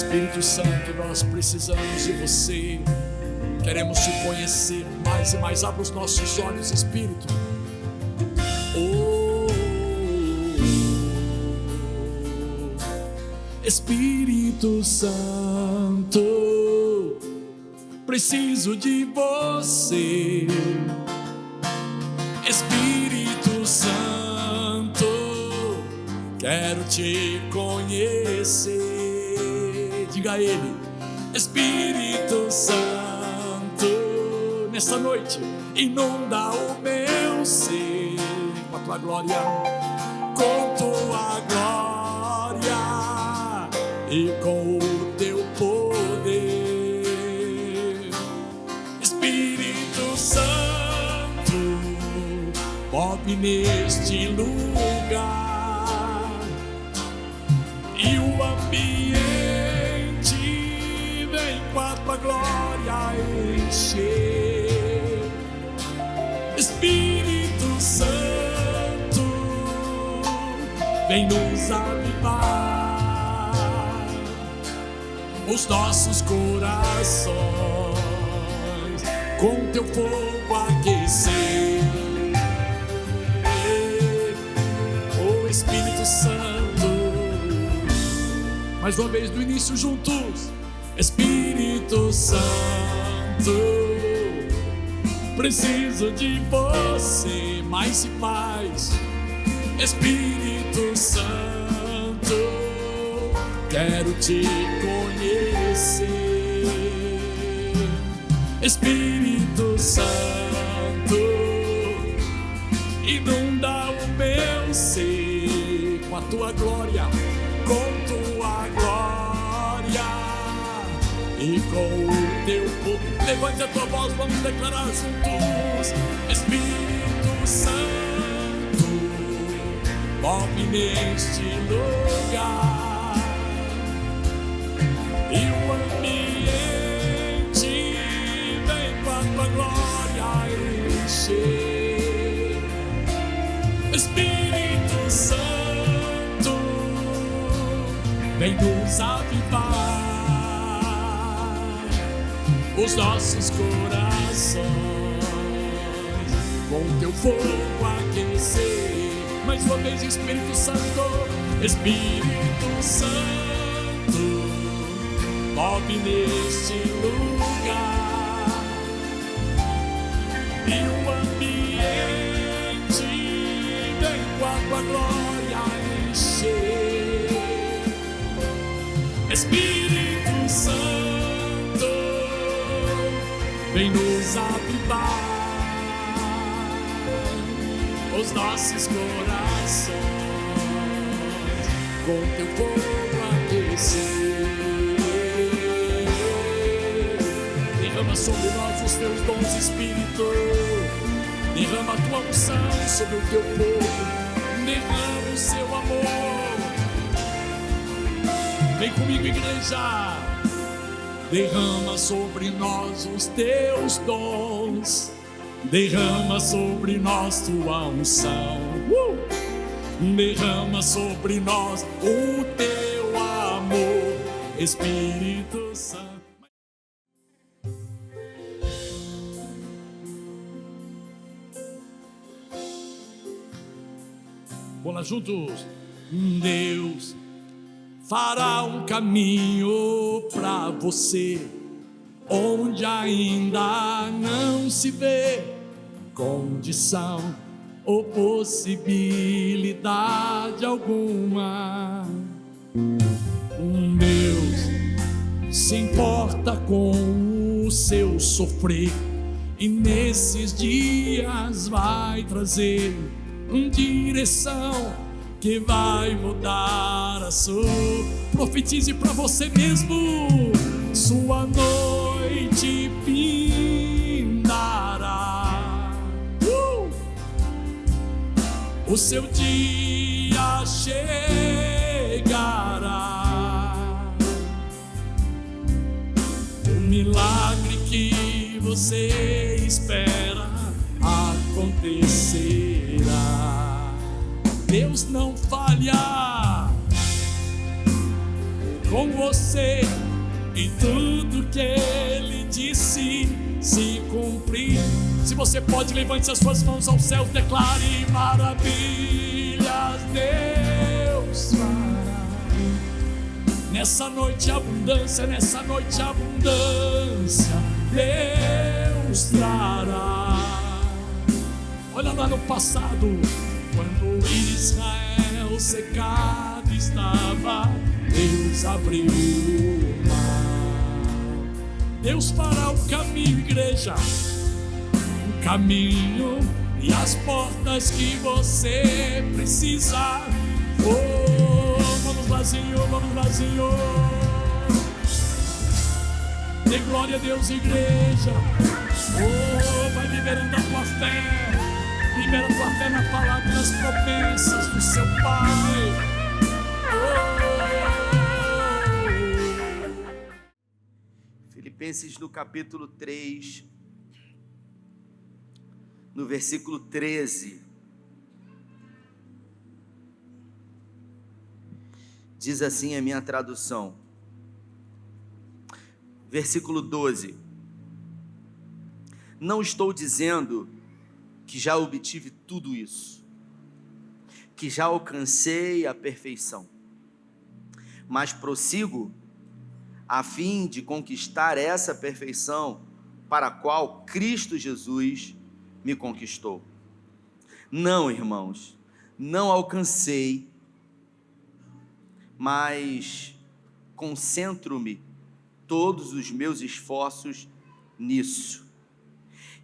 Espírito Santo, nós precisamos de você. Queremos te conhecer mais e mais. Abra os nossos olhos, Espírito. Espírito Santo, preciso de você. Espírito Santo, quero te conhecer. Diga a Ele: Espírito Santo, nesta noite, inunda o meu ser com a tua glória, com tua glória e com o teu poder. Espírito Santo, move neste lugar e o ambiente vem com a tua glória encher. Espírito Santo, vem nos avivar os nossos corações, com teu fogo aquecer. Oh Espírito Santo, mais uma vez do início juntos. Espírito Santo, preciso de você mais e mais. Espírito Santo, quero te conhecer. Espírito Santo, inunda o meu ser com a tua glória, com tua glória e com o teu poder. Levante a tua voz, vamos declarar juntos. Espírito Santo, move neste lugar e o ambiente vem com a tua glória encher. Espírito Santo, vem nos avivar os nossos corações, com teu fogo aquecer. Mais uma vez, Espírito Santo, Espírito Santo, move neste lugar e o ambiente vem com a tua glória encher. Espírito Santo, vem nos avivar os nossos corações, com teu fogo aquecer. Derrama sobre nós os teus dons, Espírito. Derrama a tua unção sobre o teu povo. Derrama o seu amor. Vem comigo, igreja. Derrama sobre nós os teus dons. Derrama sobre nós tua unção. Derrama sobre nós o teu amor, Espírito Santo. Vamos lá juntos. Deus fará um caminho para você onde ainda não se vê condição ou possibilidade alguma. Deus se importa com o seu sofrer e nesses dias vai trazer direção que vai mudar a sua. Profetize para você mesmo. Sua noite findará, o seu dia chegará. O milagre que você espera acontecerá. Deus não falha. com você, e tudo que ele disse se cumprir. Se você pode, levante as suas mãos aos céus, declare: maravilhas Deus fará. Nessa noite abundância, nessa noite abundância Deus trará. Olha lá no passado, quando Israel secado estava, Deus abriu o mar. Deus fará o caminho, igreja, o caminho e as portas que você precisa. Oh, vamos lá, Senhor, vamos lá, Senhor. Dê glória a Deus, igreja. Oh, vai liberando a tua fé. Libera a tua fé na palavra, nas promessas do seu Pai. Filipenses no capítulo 3, no versículo 13, diz assim a minha tradução. Versículo 12: não estou dizendo que já obtive tudo isso, que já alcancei a perfeição, mas prossigo a fim de conquistar essa perfeição para a qual Cristo Jesus me conquistou. Não, irmãos, não alcancei, mas concentro-me todos os meus esforços nisso,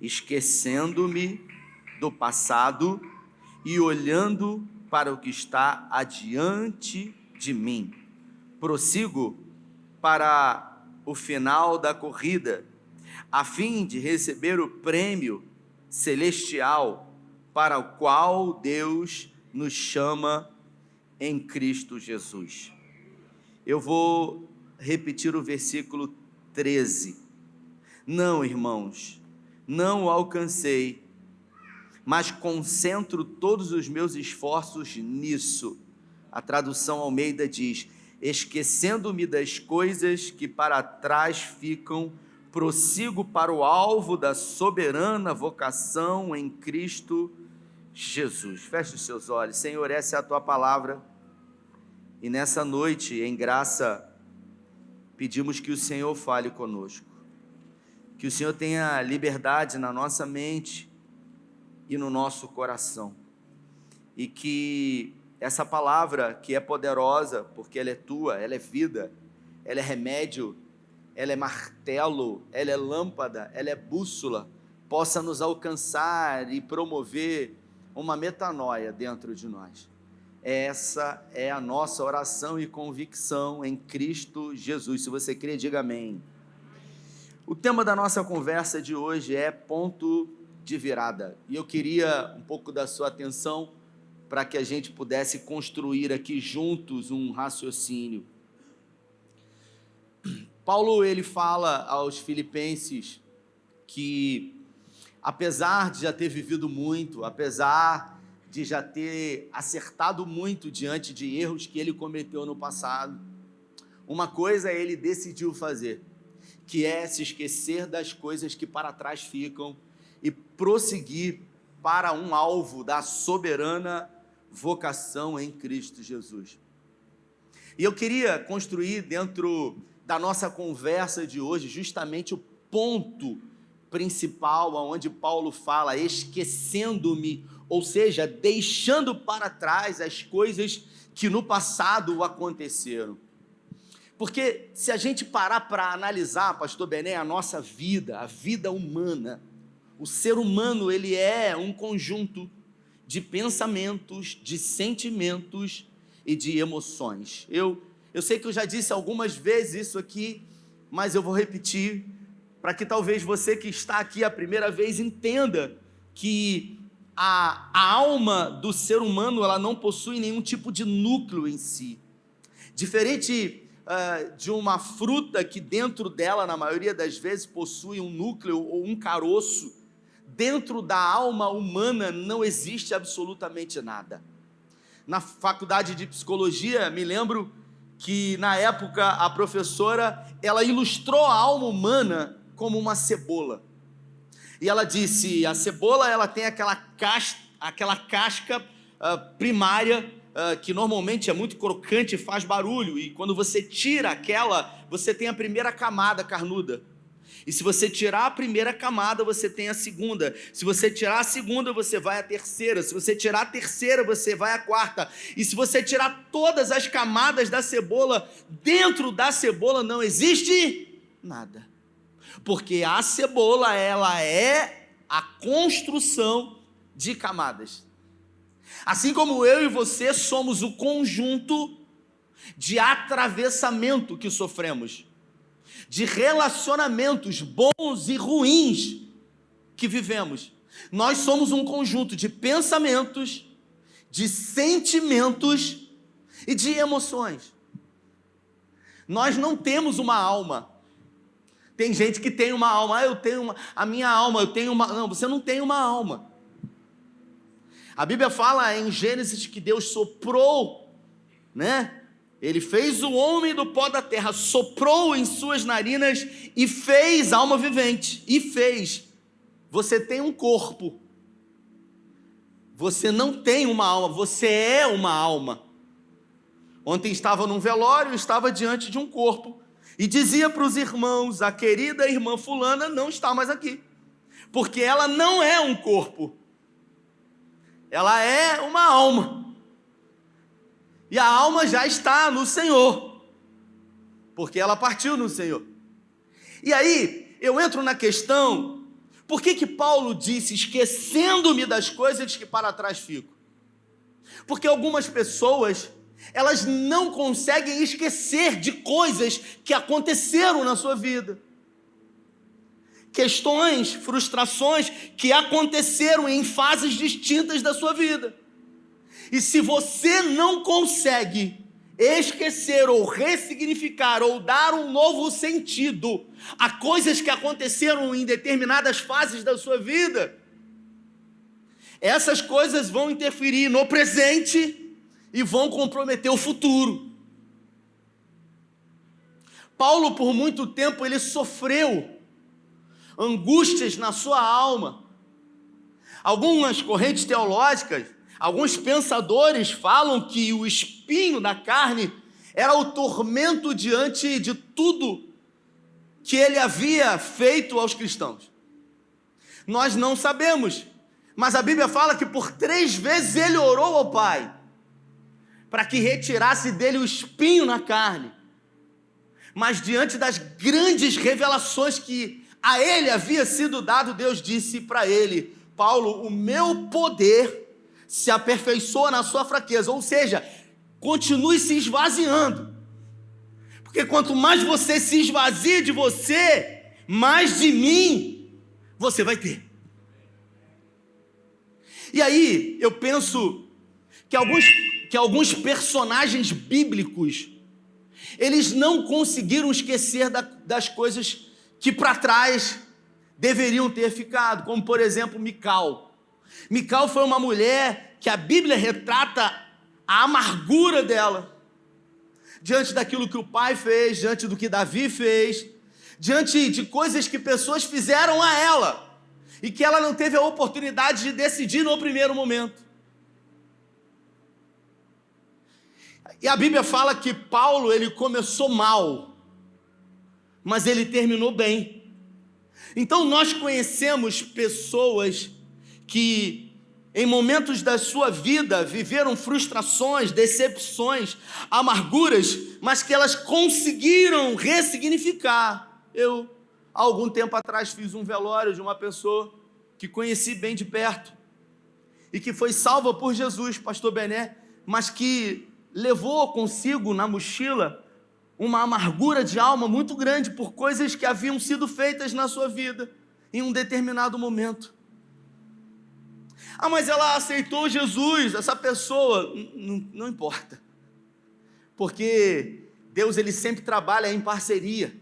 esquecendo-me do passado e olhando para o que está adiante de mim. Prossigo para o final da corrida, a fim de receber o prêmio celestial para o qual Deus nos chama em Cristo Jesus. Eu vou repetir o versículo 13. Não, irmãos, não alcancei, mas concentro todos os meus esforços nisso. A tradução Almeida diz: esquecendo-me das coisas que para trás ficam, prossigo para o alvo da soberana vocação em Cristo Jesus. Feche os seus olhos. Senhor, essa é a tua palavra, e nessa noite, em graça, pedimos que o Senhor fale conosco, que o Senhor tenha liberdade na nossa mente e no nosso coração, e que essa palavra, que é poderosa, porque ela é tua, ela é vida, ela é remédio, ela é martelo, ela é lâmpada, ela é bússola, possa nos alcançar e promover uma metanoia dentro de nós. Essa é a nossa oração e convicção em Cristo Jesus. Se você crê, diga amém. O tema da nossa conversa de hoje é ponto de virada, e eu queria um pouco da sua atenção para que a gente pudesse construir aqui juntos um raciocínio. Paulo, ele fala aos filipenses que, apesar de já ter vivido muito, apesar de já ter acertado muito diante de erros que ele cometeu no passado, uma coisa ele decidiu fazer, que é se esquecer das coisas que para trás ficam e prosseguir para um alvo da soberana vocação em Cristo Jesus. E eu queria construir dentro da nossa conversa de hoje justamente o ponto principal onde Paulo fala esquecendo-me, ou seja, deixando para trás as coisas que no passado aconteceram. Porque se a gente parar para analisar, pastor Bené, a nossa vida, a vida humana, o ser humano, ele é um conjunto de pensamentos, de sentimentos e de emoções. Eu sei que eu já disse algumas vezes isso aqui, mas eu vou repetir, para que talvez você que está aqui a primeira vez entenda que a alma do ser humano, ela não possui nenhum tipo de núcleo em si. Diferente de uma fruta que dentro dela, na maioria das vezes, possui um núcleo ou um caroço, dentro da alma humana não existe absolutamente nada. Na faculdade de psicologia, me lembro que na época a professora, ela ilustrou a alma humana como uma cebola. E ela disse, a cebola ela tem aquela casca primária, que normalmente é muito crocante e faz barulho, e quando você tira aquela, você tem a primeira camada carnuda. E se você tirar a primeira camada, você tem a segunda. Se você tirar a segunda, você vai à terceira. Se você tirar a terceira, você vai à quarta. E se você tirar todas as camadas da cebola, dentro da cebola não existe nada. Porque a cebola, ela é a construção de camadas. Assim como eu e você somos o conjunto de atravessamento que sofremos, de relacionamentos bons e ruins que vivemos. Nós somos um conjunto de pensamentos, de sentimentos e de emoções. Nós não temos uma alma. Tem gente que tem uma alma. Eu tenho a minha alma, eu tenho uma... Não, você não tem uma alma. A Bíblia fala em Gênesis que Deus soprou, né? Ele fez o homem do pó da terra, soprou em suas narinas e fez alma vivente. E fez. Você tem um corpo. Você não tem uma alma, você é uma alma. Ontem estava num velório, estava diante de um corpo e dizia para os irmãos, a querida irmã fulana não está mais aqui, porque ela não é um corpo, ela é uma alma. E a alma já está no Senhor, porque ela partiu no Senhor. E aí, eu entro na questão, por que Paulo disse, esquecendo-me das coisas que para trás fico? Porque algumas pessoas, elas não conseguem esquecer de coisas que aconteceram na sua vida. Questões, frustrações que aconteceram em fases distintas da sua vida. E se você não consegue esquecer ou ressignificar ou dar um novo sentido a coisas que aconteceram em determinadas fases da sua vida, essas coisas vão interferir no presente e vão comprometer o futuro. Paulo, por muito tempo, ele sofreu angústias na sua alma. Algumas correntes teológicas, alguns pensadores falam que o espinho da carne era o tormento diante de tudo que ele havia feito aos cristãos. Nós não sabemos, mas a Bíblia fala que por 3 vezes ele orou ao Pai para que retirasse dele o espinho na carne. Mas diante das grandes revelações que a ele havia sido dado, Deus disse para ele, Paulo, o meu poder se aperfeiçoa na sua fraqueza, ou seja, continue se esvaziando, porque quanto mais você se esvazia de você, mais de mim você vai ter. E aí, eu penso que alguns personagens bíblicos, eles não conseguiram esquecer das coisas que para trás deveriam ter ficado, como por exemplo Mical. Mical foi uma mulher que a Bíblia retrata a amargura dela, diante daquilo que o pai fez, diante do que Davi fez, diante de coisas que pessoas fizeram a ela, e que ela não teve a oportunidade de decidir no primeiro momento. E a Bíblia fala que Paulo, ele começou mal, mas ele terminou bem. Então nós conhecemos pessoas que em momentos da sua vida viveram frustrações, decepções, amarguras, mas que elas conseguiram ressignificar. Eu, há algum tempo atrás, fiz um velório de uma pessoa que conheci bem de perto e que foi salva por Jesus, pastor Bené, mas que levou consigo na mochila uma amargura de alma muito grande por coisas que haviam sido feitas na sua vida em um determinado momento. Ah, mas ela aceitou Jesus, essa pessoa, não importa, porque Deus, ele sempre trabalha em parceria.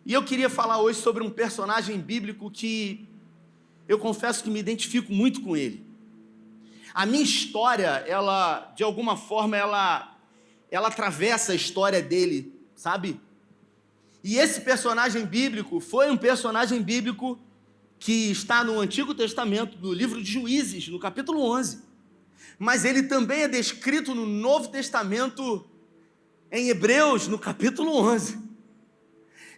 E eu queria falar hoje sobre um personagem bíblico que eu confesso que me identifico muito com ele. A minha história, ela, de alguma forma, ela ela atravessa a história dele, sabe? E esse personagem bíblico foi um personagem bíblico que está no Antigo Testamento, no livro de Juízes, no capítulo 11. Mas ele também é descrito no Novo Testamento, em Hebreus, no capítulo 11.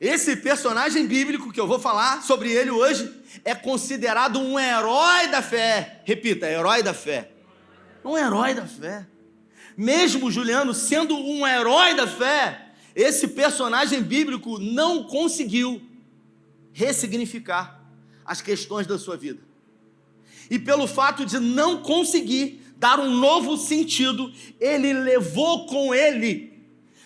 Esse personagem bíblico que eu vou falar sobre ele hoje é considerado um herói da fé. Repita, herói da fé. Um herói da fé. Mesmo Juliano sendo um herói da fé, esse personagem bíblico não conseguiu ressignificar as questões da sua vida. E pelo fato de não conseguir dar um novo sentido, ele levou com ele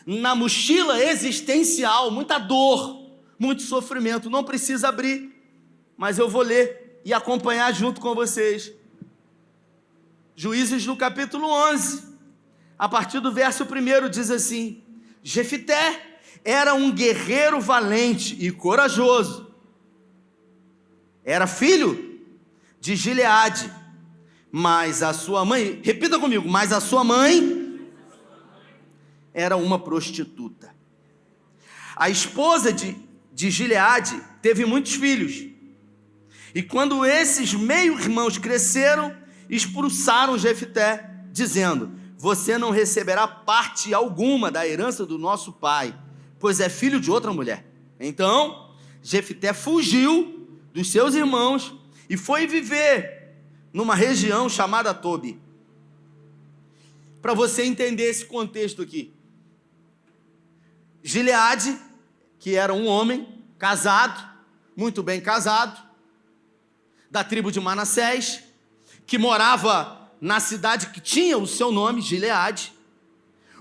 na mochila existencial muita dor, muito sofrimento. Não precisa abrir, mas eu vou ler e acompanhar junto com vocês. Juízes no capítulo 11, a partir do verso 1 diz assim: Jefité era um guerreiro valente e corajoso. Era filho de Gileade, mas a sua mãe, repita comigo, mas a sua mãe era uma prostituta. A esposa de Gileade teve muitos filhos. E quando esses meio-irmãos cresceram, expulsaram Jefité, dizendo: você não receberá parte alguma da herança do nosso pai, pois é filho de outra mulher. Então, Jefité fugiu dos seus irmãos e foi viver numa região chamada Tobi. Para você entender esse contexto aqui, Gileade, que era um homem casado, muito bem casado, da tribo de Manassés, que morava na cidade que tinha o seu nome, Gileade.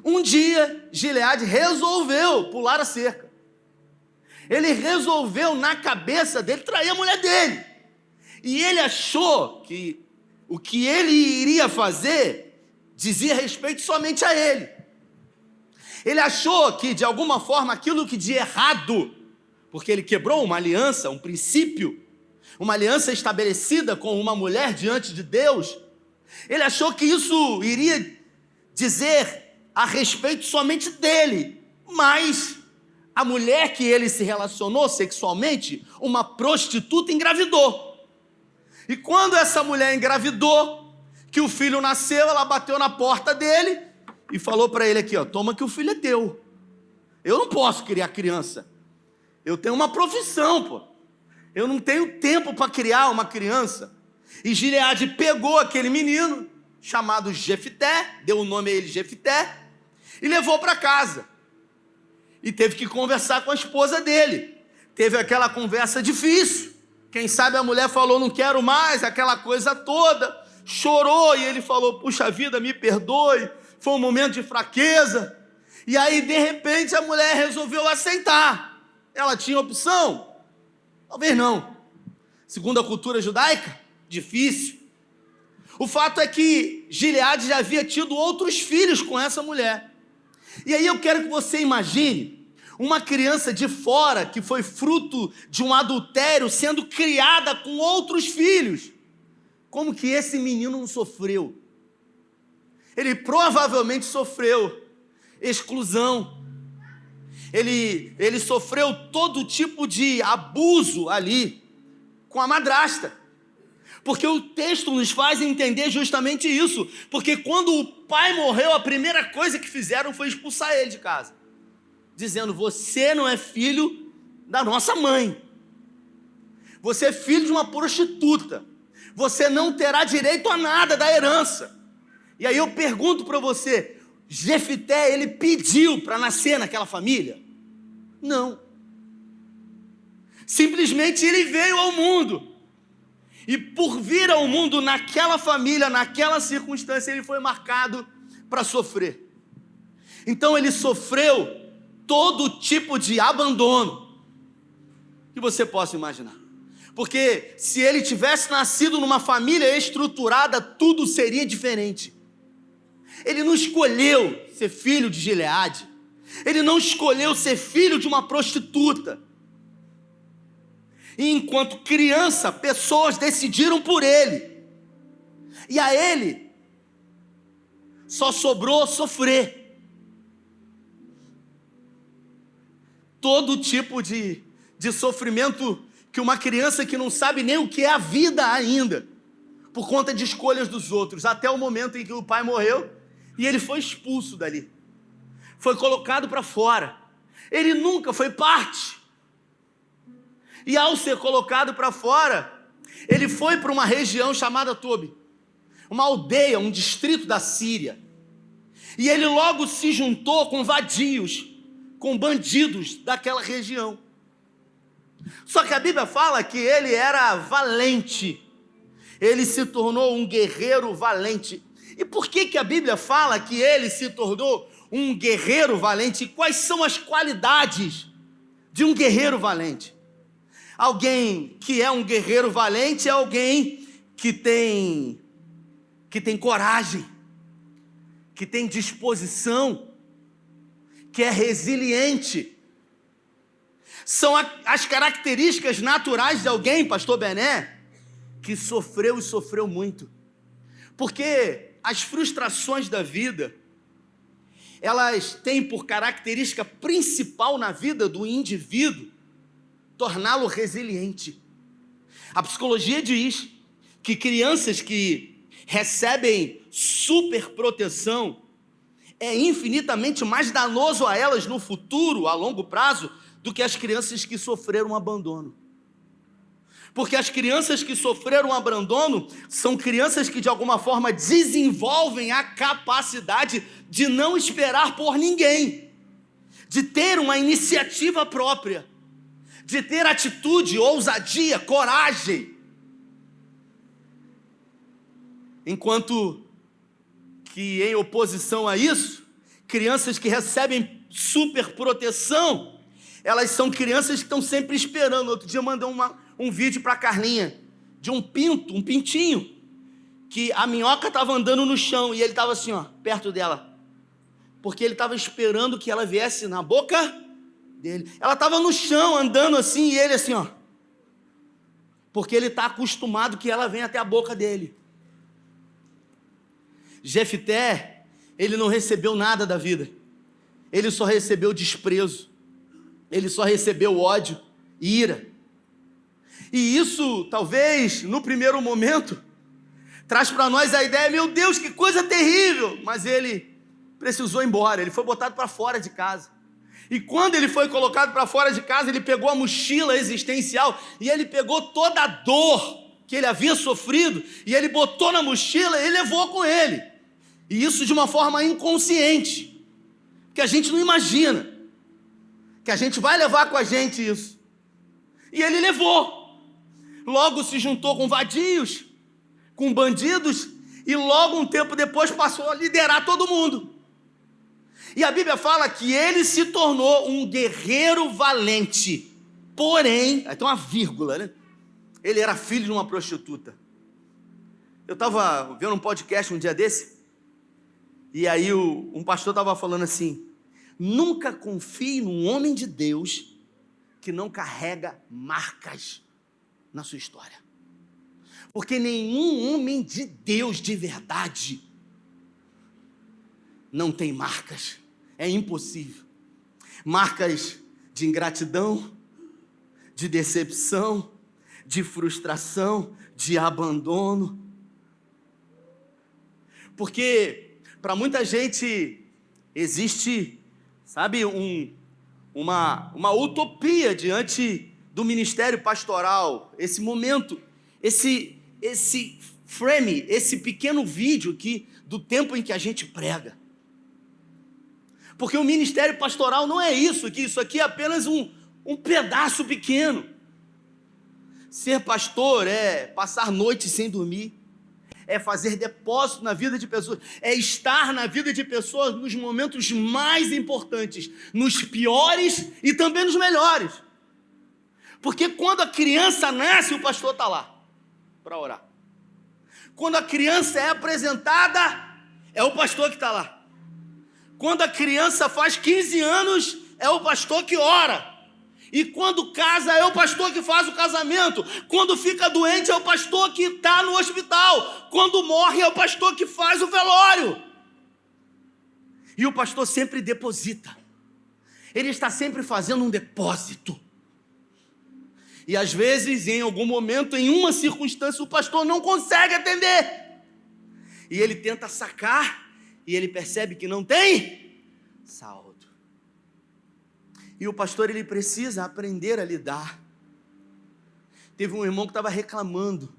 Um dia, Gileade resolveu pular a cerca. Ele resolveu, na cabeça dele, trair a mulher dele. E ele achou que o que ele iria fazer dizia respeito somente a ele. Ele achou que, de alguma forma, aquilo que de errado, porque ele quebrou uma aliança, um princípio, uma aliança estabelecida com uma mulher diante de Deus, ele achou que isso iria dizer a respeito somente dele, mas a mulher que ele se relacionou sexualmente, uma prostituta, engravidou. E quando essa mulher engravidou, que o filho nasceu, ela bateu na porta dele e falou para ele aqui, ó, toma que o filho é teu. Eu não posso criar criança. Eu tenho uma profissão, pô. Eu não tenho tempo para criar uma criança. E Gileade pegou aquele menino, chamado Jefité, deu o nome a ele Jefité, e levou para casa. E teve que conversar com a esposa dele. Teve aquela conversa difícil. Quem sabe a mulher falou, não quero mais, aquela coisa toda. Chorou e ele falou, puxa vida, me perdoe. Foi um momento de fraqueza. E aí, de repente, a mulher resolveu aceitar. Ela tinha opção? Talvez não. Segundo a cultura judaica, difícil. O fato é que Gileade já havia tido outros filhos com essa mulher. E aí eu quero que você imagine uma criança de fora que foi fruto de um adultério sendo criada com outros filhos. Como que esse menino não sofreu? Ele provavelmente sofreu exclusão. Ele sofreu todo tipo de abuso ali com a madrasta. Porque o texto nos faz entender justamente isso. Porque quando o pai morreu, a primeira coisa que fizeram foi expulsar ele de casa. Dizendo, você não é filho da nossa mãe. Você é filho de uma prostituta. Você não terá direito a nada da herança. E aí eu pergunto para você, Jefité, ele pediu para nascer naquela família? Não. Simplesmente ele veio ao mundo. E por vir ao mundo naquela família, naquela circunstância, ele foi marcado para sofrer. Então ele sofreu todo tipo de abandono que você possa imaginar. Porque se ele tivesse nascido numa família estruturada, tudo seria diferente. Ele não escolheu ser filho de Gileade. Ele não escolheu ser filho de uma prostituta. E enquanto criança, pessoas decidiram por ele. E a ele só sobrou sofrer. todo tipo de sofrimento que uma criança que não sabe nem o que é a vida ainda, por conta de escolhas dos outros, até o momento em que o pai morreu e ele foi expulso dali, foi colocado para fora. Ele nunca foi parte. E ao ser colocado para fora, ele foi para uma região chamada Tobi, uma aldeia, um distrito da Síria. E ele logo se juntou com vadios, com bandidos daquela região. Só que a Bíblia fala que ele era valente. Ele se tornou um guerreiro valente. E por que a Bíblia fala que ele se tornou um guerreiro valente? E quais são as qualidades de um guerreiro valente? Alguém que é um guerreiro valente é alguém que tem coragem, que tem disposição, que é resiliente. São as características naturais de alguém, pastor Bené, que sofreu e sofreu muito. Porque as frustrações da vida, elas têm por característica principal na vida do indivíduo torná-lo resiliente. A psicologia diz que crianças que recebem superproteção é infinitamente mais danoso a elas no futuro, a longo prazo, do que as crianças que sofreram um abandono. Porque as crianças que sofreram um abandono são crianças que de alguma forma desenvolvem a capacidade de não esperar por ninguém, de ter uma iniciativa própria, de ter atitude, ousadia, coragem. Enquanto que em oposição a isso, crianças que recebem superproteção, elas são crianças que estão sempre esperando. Outro dia eu mandei um vídeo para a Carlinha, de um pintinho, que a minhoca estava andando no chão, e ele estava assim, ó, perto dela, porque ele estava esperando que ela viesse na boca dele. Ela estava no chão, andando assim, e ele assim, ó, porque ele está acostumado que ela venha até a boca dele. Jefté, ele não recebeu nada da vida, ele só recebeu desprezo, ele só recebeu ódio e ira. E isso, talvez, no primeiro momento, traz para nós a ideia, meu Deus, que coisa terrível, mas ele precisou ir embora, ele foi botado para fora de casa. E quando ele foi colocado para fora de casa, ele pegou a mochila existencial, e ele pegou toda a dor que ele havia sofrido, e ele botou na mochila e levou com ele. E isso de uma forma inconsciente, que a gente não imagina, que a gente vai levar com a gente isso. E ele levou. Logo se juntou com vadios, com bandidos, e logo um tempo depois passou a liderar todo mundo. E a Bíblia fala que ele se tornou um guerreiro valente. Porém, aí tem uma vírgula, né? Ele era filho de uma prostituta. Eu estava vendo um podcast um dia desse, e aí um pastor estava falando assim, nunca confie num homem de Deus que não carrega marcas na sua história. Porque nenhum homem de Deus de verdade não tem marcas. É impossível. Marcas de ingratidão, de decepção, de frustração, de abandono. Porque para muita gente existe, sabe, uma utopia diante do ministério pastoral, esse momento, esse frame, esse pequeno vídeo aqui do tempo em que a gente prega. Porque o ministério pastoral não é isso aqui é apenas um pedaço pequeno. Ser pastor é passar noites sem dormir, é fazer depósito na vida de pessoas, é estar na vida de pessoas nos momentos mais importantes, nos piores e também nos melhores. Porque quando a criança nasce, o pastor está lá para orar. Quando a criança é apresentada, é o pastor que está lá. Quando a criança faz 15 anos, é o pastor que ora. E quando casa, é o pastor que faz o casamento. Quando fica doente, é o pastor que está no hospital. Quando morre, é o pastor que faz o velório. E o pastor sempre deposita. Ele está sempre fazendo um depósito. E às vezes, em algum momento, em uma circunstância, o pastor não consegue atender. E ele tenta sacar, e ele percebe que não tem saldo. E o pastor, ele precisa aprender a lidar. Teve um irmão que estava reclamando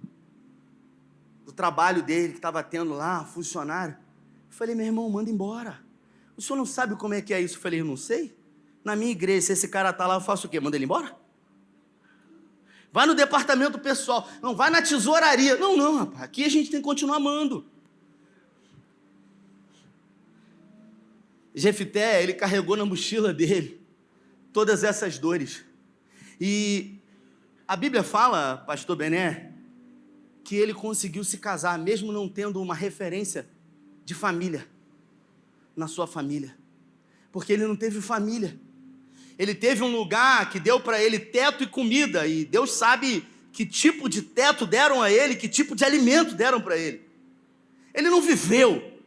do trabalho dele, que estava tendo lá, funcionário. Eu falei, meu irmão, manda embora. O senhor não sabe como é que é isso? Eu falei, eu não sei. Na minha igreja, se esse cara está lá, eu faço o quê? Manda ele embora? Vai no departamento pessoal. Não, vai na tesouraria. Não, rapaz. Aqui a gente tem que continuar amando. Jefté, ele carregou na mochila dele todas essas dores. E a Bíblia fala, pastor Bené, que ele conseguiu se casar, mesmo não tendo uma referência de família na sua família. Porque ele não teve família. Ele teve um lugar que deu para ele teto e comida, e Deus sabe que tipo de teto deram a ele, que tipo de alimento deram para ele. Ele não viveu,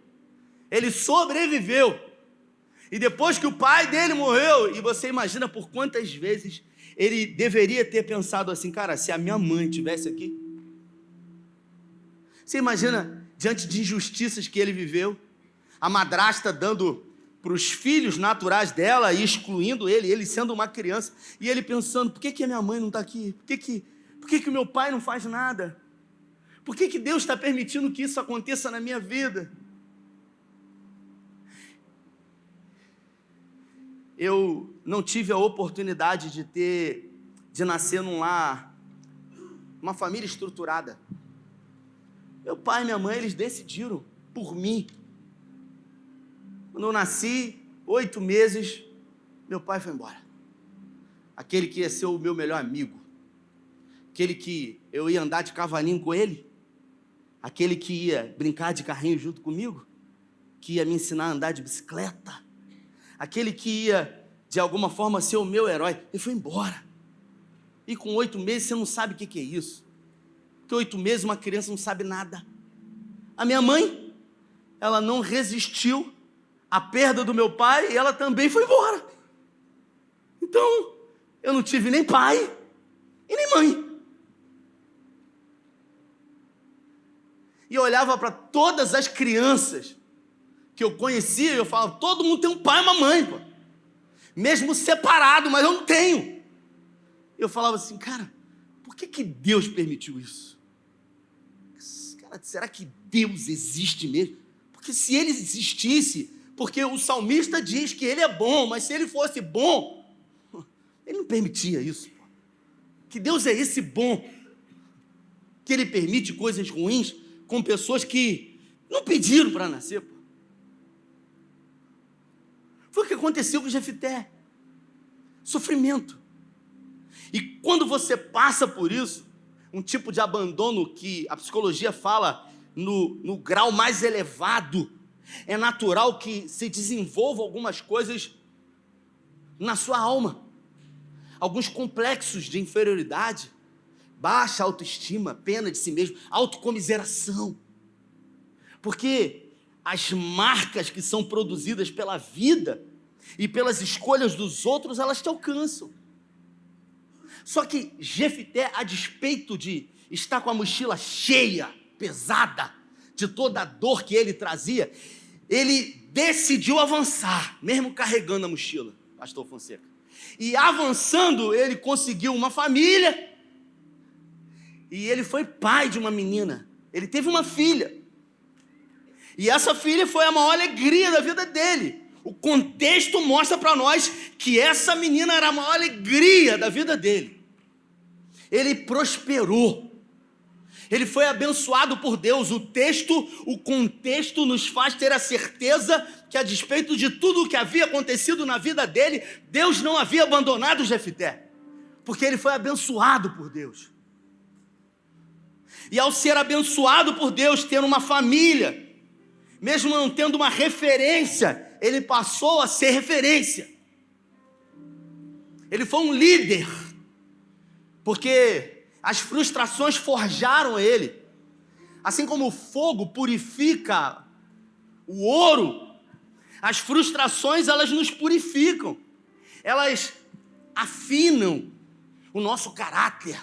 ele sobreviveu. E depois que o pai dele morreu, e você imagina por quantas vezes ele deveria ter pensado assim, cara, se a minha mãe estivesse aqui. Você imagina, diante de injustiças que ele viveu, a madrasta dando para os filhos naturais dela e excluindo ele sendo uma criança, e ele pensando, por que a minha mãe não está aqui? Por que o meu pai não faz nada? Por que Deus está permitindo que isso aconteça na minha vida? Eu não tive a oportunidade de nascer num lar, uma família estruturada. Meu pai e minha mãe, eles decidiram por mim. Quando eu nasci, 8 meses, meu pai foi embora. Aquele que ia ser o meu melhor amigo. Aquele que eu ia andar de cavalinho com ele. Aquele que ia brincar de carrinho junto comigo. Que ia me ensinar a andar de bicicleta. Aquele que ia, de alguma forma, ser o meu herói. Ele foi embora. E com 8 meses, você não sabe o que é isso. Porque 8 meses, uma criança não sabe nada. A minha mãe, ela não resistiu à perda do meu pai, e ela também foi embora. Então, eu não tive nem pai e nem mãe. E eu olhava para todas as crianças que eu conhecia, e eu falava, todo mundo tem um pai e uma mãe, pô. Mesmo separado, mas eu não tenho. Eu falava assim, cara, por que Deus permitiu isso? Cara, será que Deus existe mesmo? Porque se ele existisse, porque o salmista diz que ele é bom, mas se ele fosse bom, ele não permitia isso. Pô. Que Deus é esse bom, que ele permite coisas ruins com pessoas que não pediram para nascer. Pô. Foi o que aconteceu com Jefté. Sofrimento. E quando você passa por isso, um tipo de abandono que a psicologia fala no grau mais elevado, é natural que se desenvolvam algumas coisas na sua alma. Alguns complexos de inferioridade, baixa autoestima, pena de si mesmo, autocomiseração. Porque as marcas que são produzidas pela vida e pelas escolhas dos outros, elas te alcançam. Só que Jefté, a despeito de estar com a mochila cheia, pesada, de toda a dor que ele trazia, ele decidiu avançar, mesmo carregando a mochila, pastor Fonseca. E avançando, ele conseguiu uma família, e ele foi pai de uma menina. Ele teve uma filha, e essa filha foi a maior alegria da vida dele. O contexto mostra para nós que essa menina era a maior alegria da vida dele. Ele prosperou. Ele foi abençoado por Deus. O contexto nos faz ter a certeza que, a despeito de tudo o que havia acontecido na vida dele, Deus não havia abandonado Jefté, porque ele foi abençoado por Deus. E ao ser abençoado por Deus, ter uma família, mesmo não tendo uma referência, ele passou a ser referência. Ele foi um líder, porque as frustrações forjaram ele. Assim como o fogo purifica o ouro, as frustrações, elas nos purificam. elas afinam o nosso caráter.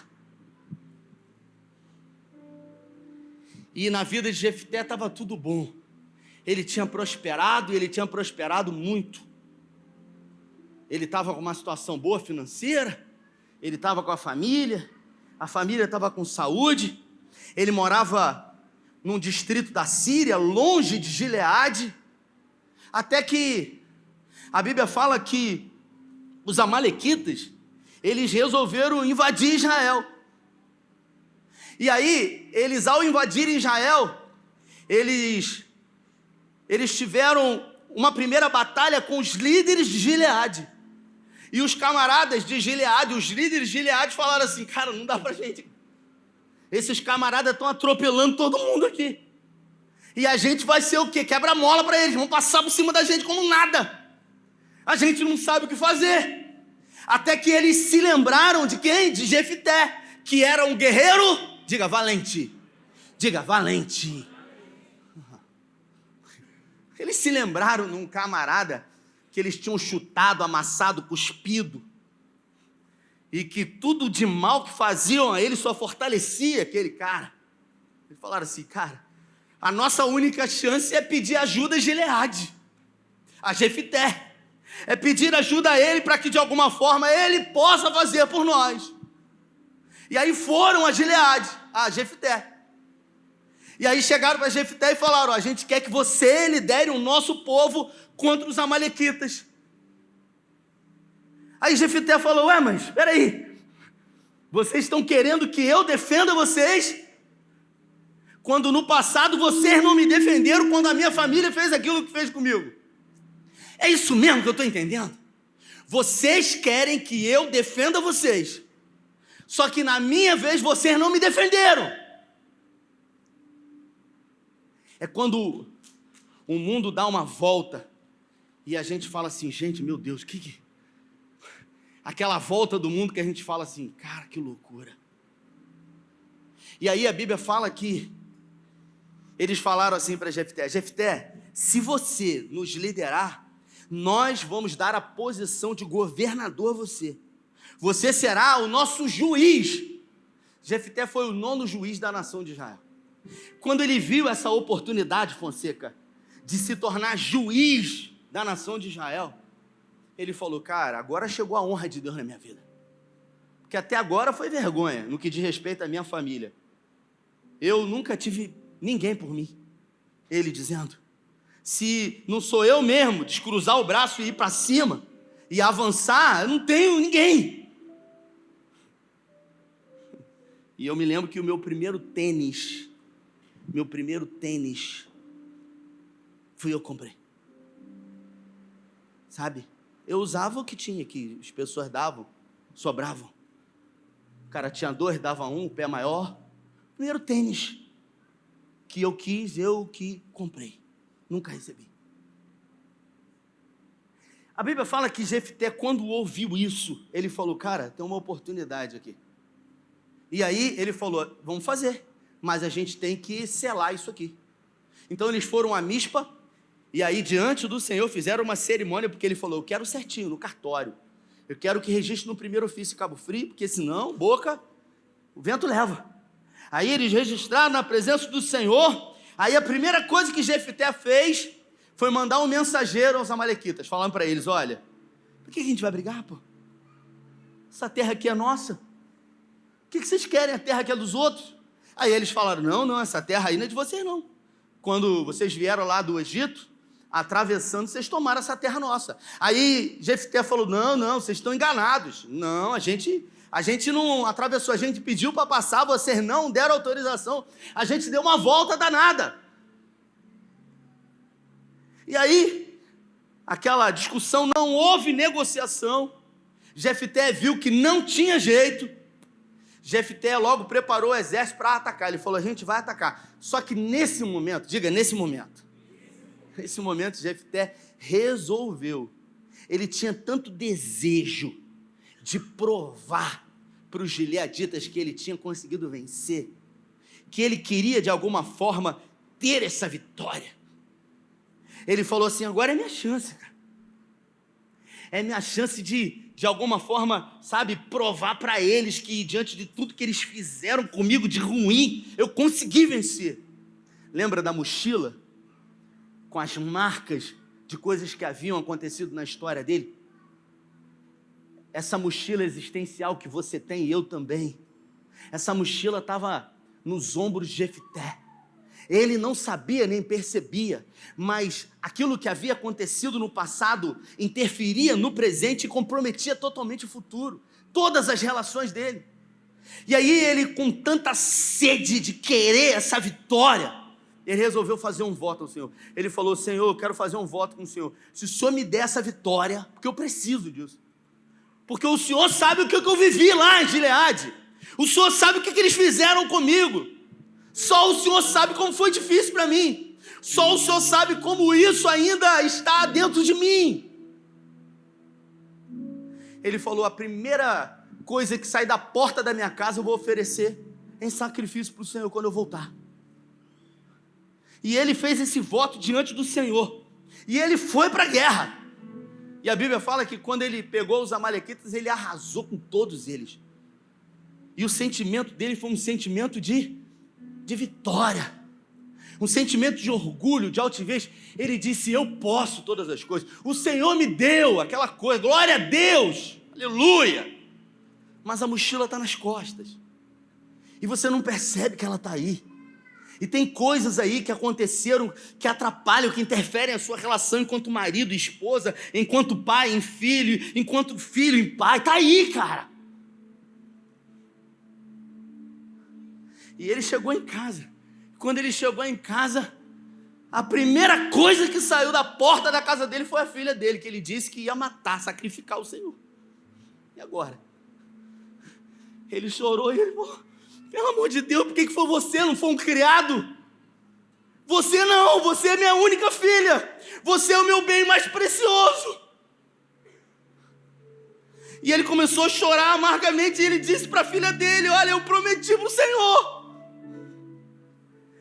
E na vida de Jefté estava tudo bom. Ele tinha prosperado, e ele tinha prosperado muito. Ele estava com uma situação boa financeira, ele estava com a família estava com saúde, ele morava num distrito da Síria, longe de Gileade, até que a Bíblia fala que os amalequitas, eles resolveram invadir Israel. E aí, eles ao invadirem Israel, eles tiveram uma primeira batalha com os líderes de Gileade. E os camaradas de Gileade, os líderes de Gileade falaram assim, cara, não dá pra gente. Esses camaradas estão atropelando todo mundo aqui. E a gente vai ser o quê? Quebra-mola para eles, vão passar por cima da gente como nada. A gente não sabe o que fazer. Até que eles se lembraram de quem? De Jefté, que era um guerreiro, diga valente. Diga valente. Eles se lembraram de um camarada que eles tinham chutado, amassado, cuspido, e que tudo de mal que faziam a ele só fortalecia aquele cara. Eles falaram assim, cara, a nossa única chance é pedir ajuda a Gileade, a Jefté, é pedir ajuda a ele para que de alguma forma ele possa fazer por nós. E aí foram a Gileade, a Jefté. E aí chegaram para Jefté e falaram, a gente quer que você lidere o nosso povo contra os amalequitas. Aí Jefté falou, ué, mas espera aí, vocês estão querendo que eu defenda vocês? Quando no passado vocês não me defenderam, quando a minha família fez aquilo que fez comigo. É isso mesmo que eu estou entendendo? Vocês querem que eu defenda vocês, só que na minha vez vocês não me defenderam. É quando o mundo dá uma volta e a gente fala assim, gente, meu Deus, aquela volta do mundo que a gente fala assim, cara, que loucura. E aí a Bíblia fala que eles falaram assim para Jefté, Jefté, se você nos liderar, nós vamos dar a posição de governador a você. Você será o nosso juiz. Jefté foi o 9º juiz da nação de Israel. Quando ele viu essa oportunidade, Fonseca, de se tornar juiz da nação de Israel, ele falou, cara, agora chegou a honra de Deus na minha vida. Porque até agora foi vergonha, no que diz respeito à minha família. Eu nunca tive ninguém por mim. Ele dizendo, se não sou eu mesmo, descruzar o braço e ir para cima, e avançar, eu não tenho ninguém. E eu me lembro que o meu primeiro tênis, fui eu que comprei. Sabe? Eu usava o que tinha, que as pessoas davam, sobravam. O cara tinha 2, dava 1, o pé maior. Primeiro tênis que eu quis, eu que comprei. Nunca recebi. A Bíblia fala que Jefté, quando ouviu isso, ele falou, cara, tem uma oportunidade aqui. E aí ele falou, vamos fazer, mas a gente tem que selar isso aqui. Então eles foram a Mispa, e aí diante do Senhor fizeram uma cerimônia, porque ele falou, eu quero certinho, no cartório. Eu quero que registre no primeiro ofício Cabo Frio, porque senão, boca, o vento leva. Aí eles registraram na presença do Senhor. Aí a primeira coisa que Jefté fez foi mandar um mensageiro aos amalequitas, falando para eles, olha, por que a gente vai brigar, pô? Essa terra aqui é nossa. O que vocês querem? A terra aqui é dos outros? Aí eles falaram, não, essa terra aí não é de vocês não. Quando vocês vieram lá do Egito, atravessando, vocês tomaram essa terra nossa. Aí Jefté falou, não, vocês estão enganados. Não, a gente não atravessou, a gente pediu para passar, vocês não deram autorização, a gente deu uma volta danada. E aí, aquela discussão, não houve negociação. Jefté viu que não tinha jeito. Jefté logo preparou o exército para atacar. Ele falou, a gente vai atacar. Só que nesse momento, diga, nesse momento, Jefté resolveu. Ele tinha tanto desejo de provar para os gileaditas que ele tinha conseguido vencer, que ele queria de alguma forma ter essa vitória. Ele falou assim, agora é minha chance, cara. É minha chance de alguma forma, sabe, provar para eles que diante de tudo que eles fizeram comigo de ruim, eu consegui vencer. Lembra da mochila? Com as marcas de coisas que haviam acontecido na história dele? Essa mochila existencial que você tem e eu também. Essa mochila estava nos ombros de Jefté. Ele não sabia nem percebia, mas aquilo que havia acontecido no passado interferia no presente e comprometia totalmente o futuro, todas as relações dele. E aí ele, com tanta sede de querer essa vitória, ele resolveu fazer um voto ao Senhor. Ele falou: Senhor, eu quero fazer um voto com o Senhor. Se o Senhor me der essa vitória, porque eu preciso disso, porque o Senhor sabe o que eu vivi lá em Gileade, o Senhor sabe o que eles fizeram comigo. Só o Senhor sabe como foi difícil para mim. Só o Senhor sabe como isso ainda está dentro de mim. Ele falou: a primeira coisa que sair da porta da minha casa eu vou oferecer em sacrifício para o Senhor quando eu voltar. E ele fez esse voto diante do Senhor. E ele foi para a guerra. E a Bíblia fala que quando ele pegou os amalequitas, ele arrasou com todos eles. E o sentimento dele foi um sentimento de vitória, um sentimento de orgulho, de altivez. Ele disse: eu posso todas as coisas, o Senhor me deu aquela coisa, glória a Deus, aleluia. Mas a mochila está nas costas, e você não percebe que ela está aí. E tem coisas aí que aconteceram, que atrapalham, que interferem a sua relação enquanto marido e esposa, enquanto pai em filho, enquanto filho em pai. Está aí, cara. E ele chegou em casa. Quando ele chegou em casa, a primeira coisa que saiu da porta da casa dele foi a filha dele, que ele disse que ia matar, sacrificar o Senhor. E agora? Ele chorou e ele falou: pelo amor de Deus, por que foi você, não foi um criado? Você não, você é minha única filha. Você é o meu bem mais precioso. E ele começou a chorar amargamente e ele disse para a filha dele: olha, eu prometi para o Senhor.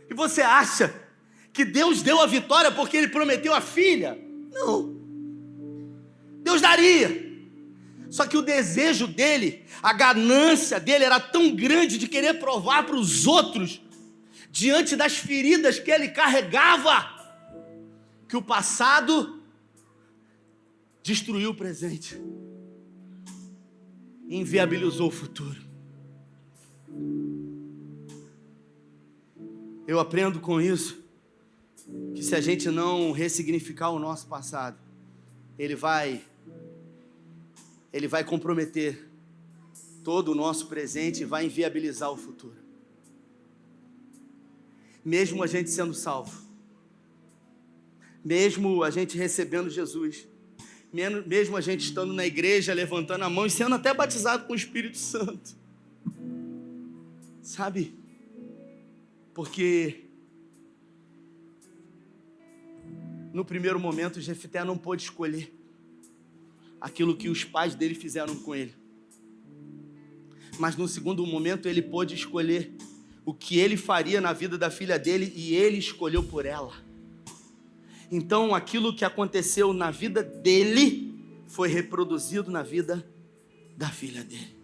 E você acha que Deus deu a vitória porque ele prometeu a filha? Não. Deus daria. Só que o desejo dele, a ganância dele era tão grande de querer provar para os outros, diante das feridas que ele carregava, que o passado destruiu o presente e inviabilizou o futuro. Eu aprendo com isso que se a gente não ressignificar o nosso passado, ele vai comprometer todo o nosso presente e vai inviabilizar o futuro. Mesmo a gente sendo salvo, mesmo a gente recebendo Jesus, mesmo a gente estando na igreja, levantando a mão e sendo até batizado com o Espírito Santo, sabe? Porque no primeiro momento Jefté não pôde escolher aquilo que os pais dele fizeram com ele, mas no segundo momento ele pôde escolher o que ele faria na vida da filha dele, e ele escolheu por ela. Então aquilo que aconteceu na vida dele foi reproduzido na vida da filha dele.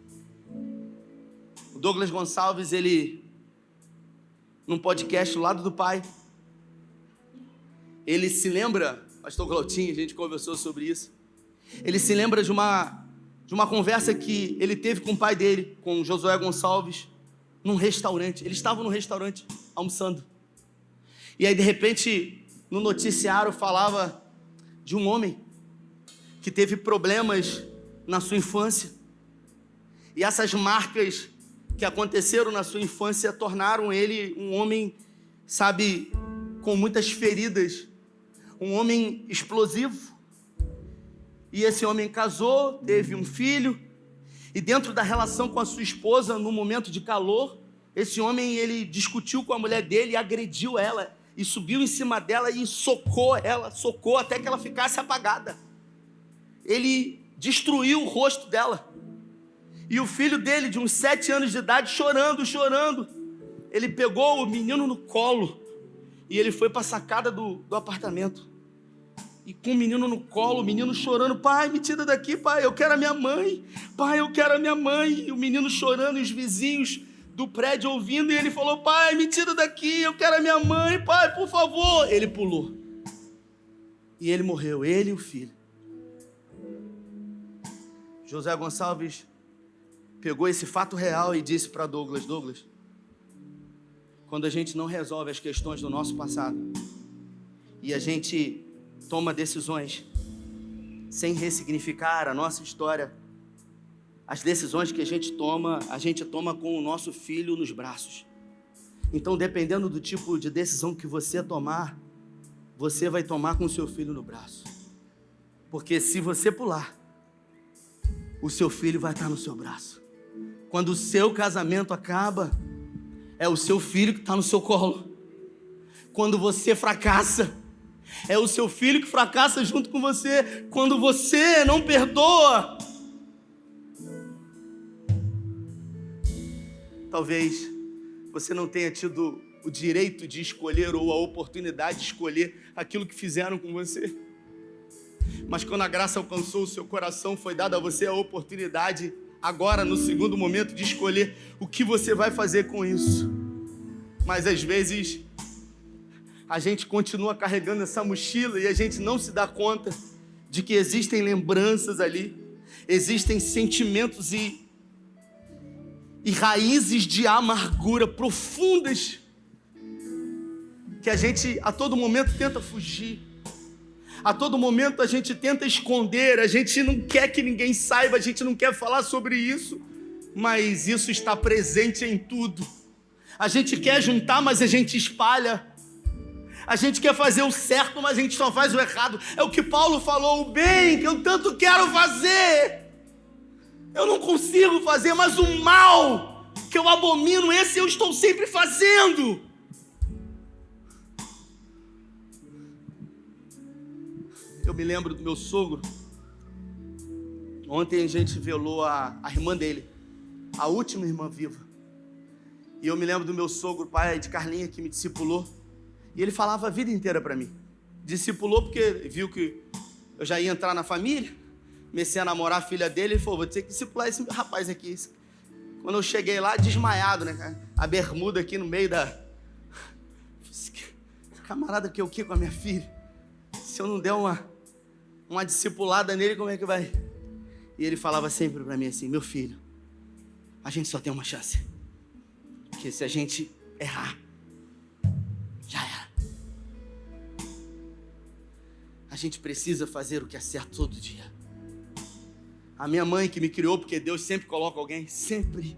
O Douglas Gonçalves, ele, num podcast do lado do pai, ele se lembra, pastor Glautinho, a gente conversou sobre isso, ele se lembra de uma conversa que ele teve com o pai dele, com Josué Gonçalves, num restaurante. Eles estavam no restaurante almoçando, e aí de repente no noticiário falava de um homem que teve problemas na sua infância, e essas marcas que aconteceram na sua infância tornaram ele um homem, sabe, com muitas feridas, um homem explosivo. E esse homem casou, teve um filho, e dentro da relação com a sua esposa, no momento de calor, esse homem, ele discutiu com a mulher dele e agrediu ela, e subiu em cima dela e socou até que ela ficasse apagada. Ele destruiu o rosto dela. E o filho dele, de uns 7 anos de idade, chorando, ele pegou o menino no colo e ele foi para a sacada do apartamento. E com o menino no colo, o menino chorando, pai, me tira daqui, pai, eu quero a minha mãe. Pai, eu quero a minha mãe. E o menino chorando e os vizinhos do prédio ouvindo, e ele falou, pai, me tira daqui, eu quero a minha mãe, pai, por favor. Ele pulou. E ele morreu, ele e o filho. José Gonçalves pegou esse fato real e disse para Douglas, quando a gente não resolve as questões do nosso passado e a gente toma decisões sem ressignificar a nossa história, as decisões que a gente toma com o nosso filho nos braços. Então, dependendo do tipo de decisão que você tomar, você vai tomar com o seu filho no braço. Porque se você pular, o seu filho vai estar no seu braço. Quando o seu casamento acaba, é o seu filho que está no seu colo. Quando você fracassa, é o seu filho que fracassa junto com você. Quando você não perdoa, talvez você não tenha tido o direito de escolher ou a oportunidade de escolher aquilo que fizeram com você. Mas quando a graça alcançou o seu coração, foi dada a você a oportunidade, agora no segundo momento, de escolher o que você vai fazer com isso. Mas às vezes a gente continua carregando essa mochila e a gente não se dá conta de que existem lembranças ali, existem sentimentos e raízes de amargura profundas que a gente a todo momento tenta fugir. A todo momento a gente tenta esconder, a gente não quer que ninguém saiba, a gente não quer falar sobre isso, mas isso está presente em tudo. A gente quer juntar, mas a gente espalha. A gente quer fazer o certo, mas a gente só faz o errado. É o que Paulo falou, o bem que eu tanto quero fazer, eu não consigo fazer, mas o mal que eu abomino, esse eu estou sempre fazendo. Eu me lembro do meu sogro. Ontem a gente velou a irmã dele, a última irmã viva. E eu me lembro do meu sogro, pai de Carlinha, que me discipulou. E ele falava a vida inteira para mim. Discipulou porque viu que eu já ia entrar na família. Comecei a namorar a filha dele. Ele falou, vou ter que discipular esse rapaz aqui. Quando eu cheguei lá, desmaiado, né, cara? A bermuda aqui no meio da... Camarada, que é o que com a minha filha? Se eu não der uma discipulada nele, como é que vai? E ele falava sempre para mim assim, meu filho, a gente só tem uma chance. Porque se a gente errar, já era. A gente precisa fazer o que é certo todo dia. A minha mãe que me criou, porque Deus sempre coloca alguém, sempre.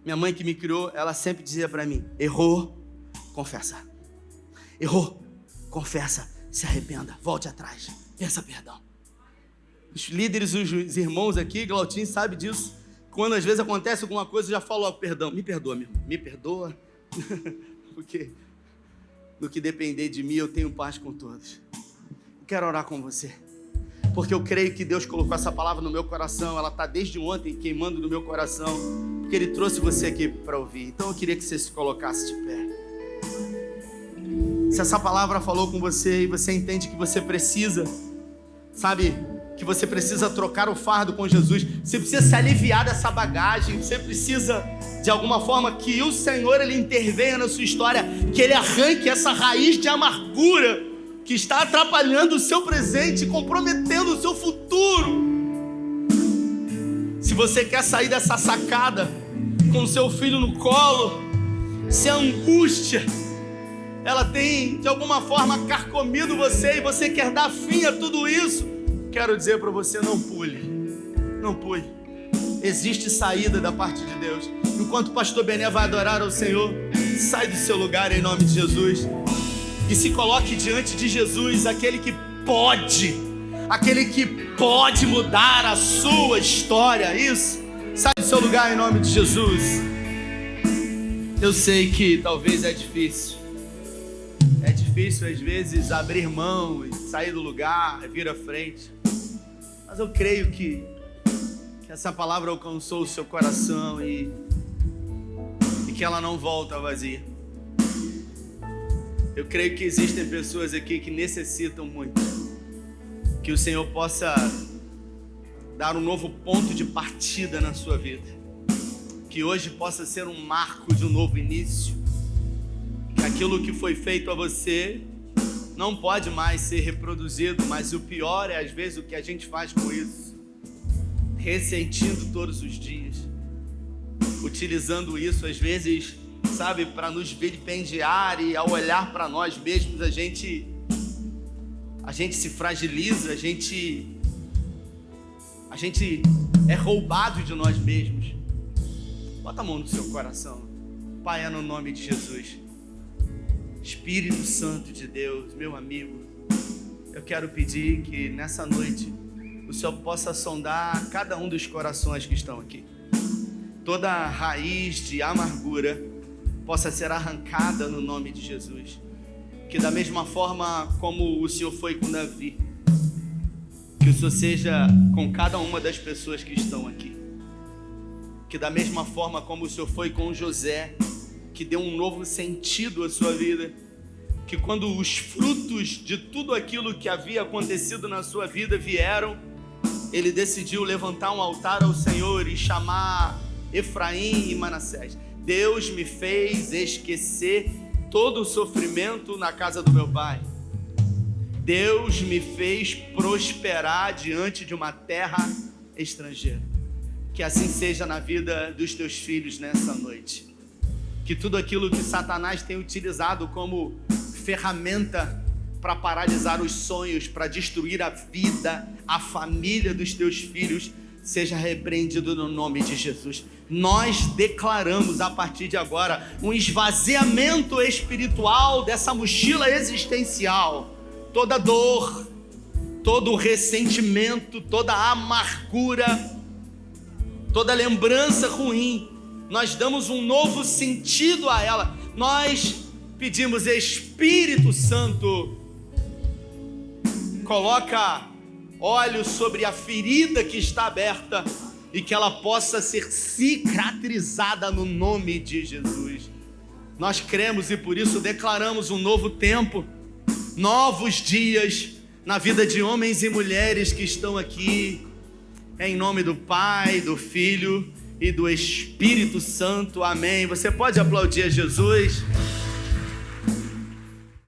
Minha mãe que me criou, ela sempre dizia para mim, errou, confessa. Errou, confessa, se arrependa, volte atrás, peça perdão. Os líderes, os irmãos aqui, Glautinho sabe disso. Quando às vezes acontece alguma coisa, eu já falo, perdão, me perdoa, meu irmão, me perdoa. Porque no que depender de mim, eu tenho paz com todos. Eu quero orar com você, porque eu creio que Deus colocou essa palavra no meu coração. Ela está desde ontem queimando no meu coração, porque Ele trouxe você aqui para ouvir. Então eu queria que você se colocasse de pé. Se essa palavra falou com você e você entende que você precisa, sabe, que você precisa trocar o fardo com Jesus, você precisa se aliviar dessa bagagem, você precisa, de alguma forma, que o Senhor, Ele intervenha na sua história, que Ele arranque essa raiz de amargura que está atrapalhando o seu presente e comprometendo o seu futuro. Se você quer sair dessa sacada com o seu filho no colo, se a angústia ela tem de alguma forma carcomido você e você quer dar fim a tudo isso, quero dizer para você, não pule. Existe saída da parte de Deus. Enquanto o pastor Bené vai adorar ao Senhor, sai do seu lugar em nome de Jesus e se coloque diante de Jesus, aquele que pode mudar a sua história. Isso, sai do seu lugar em nome de Jesus. Eu sei que talvez é difícil às vezes abrir mão e sair do lugar, vir à frente, mas eu creio que essa palavra alcançou o seu coração e que ela não volta vazia. Eu creio que existem pessoas aqui que necessitam muito. Que o Senhor possa dar um novo ponto de partida na sua vida. Que hoje possa ser um marco de um novo início. Que aquilo que foi feito a você não pode mais ser reproduzido, mas o pior é às vezes o que a gente faz com isso. Ressentindo todos os dias. Utilizando isso às vezes, sabe, para nos vilipendiar, e ao olhar para nós mesmos a gente se fragiliza, a gente é roubado de nós mesmos. Bota a mão no seu coração. Pai, é no nome de Jesus. Espírito Santo de Deus, meu amigo, eu quero pedir que nessa noite o Senhor possa sondar cada um dos corações que estão aqui. Toda raiz de amargura possa ser arrancada no nome de Jesus. Que da mesma forma como o Senhor foi com Davi, que o Senhor seja com cada uma das pessoas que estão aqui. Que da mesma forma como o Senhor foi com José, que deu um novo sentido à sua vida, que quando os frutos de tudo aquilo que havia acontecido na sua vida vieram, ele decidiu levantar um altar ao Senhor e chamar Efraim e Manassés. Deus me fez esquecer todo o sofrimento na casa do meu pai. Deus me fez prosperar diante de uma terra estrangeira. Que assim seja na vida dos teus filhos nessa noite. Que tudo aquilo que Satanás tem utilizado como ferramenta para paralisar os sonhos, para destruir a vida, a família dos teus filhos, seja repreendido no nome de Jesus. Nós declaramos a partir de agora um esvaziamento espiritual dessa mochila existencial. Toda dor, todo ressentimento, toda amargura, toda lembrança ruim, nós damos um novo sentido a ela. Nós pedimos, Espírito Santo, coloca óleo sobre a ferida que está aberta e que ela possa ser cicatrizada no nome de Jesus. Nós cremos e por isso declaramos um novo tempo, novos dias na vida de homens e mulheres que estão aqui, em nome do Pai, do Filho e do Espírito Santo. Amém. Você pode aplaudir a Jesus?